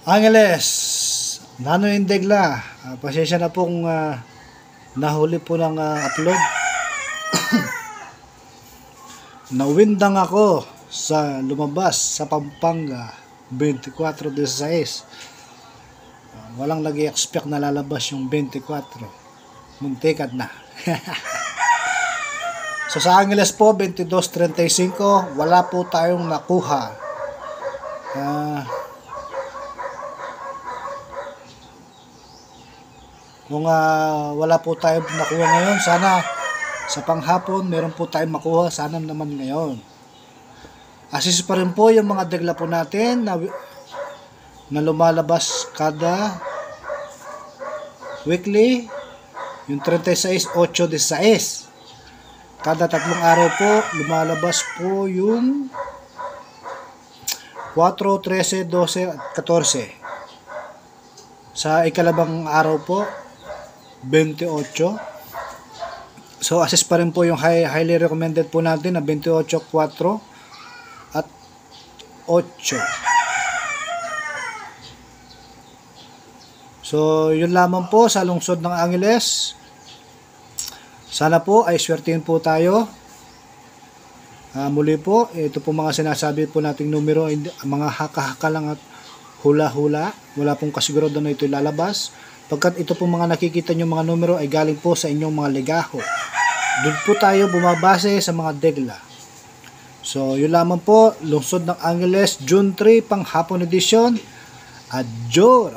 Angeles, Nano Indegla, pasensya na pong nahuli po ng upload. Nawindang ako sa lumabas sa Pampanga 24/16. Walang nag-i-expect na lalabas yung 24. Muntikat na. So sa Angeles po 22:35, wala po tayong nakuha. Kung wala po tayong nakuha ngayon, sana sa panghapon meron po tayong makuha, sana naman ngayon. Assist pa rin po yung mga degla po natin na lumalabas kada weekly, yung 36-8-16. Kada 3 araw po lumalabas po yung 4, 13, 12 at 14. Sa ikalabang araw po 28. So assist pa rin po yung highly recommended po natin na 28, 4 at 8. So yun lamang po sa lungsod ng Angeles. Sana po ay swertihin po tayo. Muli po, ito po mga sinasabi po nating numero, mga haka-haka lang at hula-hula. Wala pong kasigurado na ito lalabas. Pagkat ito po mga nakikita nyo mga numero ay galing po sa inyong mga legaho. Doon po tayo bumabase sa mga degla. So yun lamang po, lungsod ng Angeles, June 3, panghapon edition. Adjor!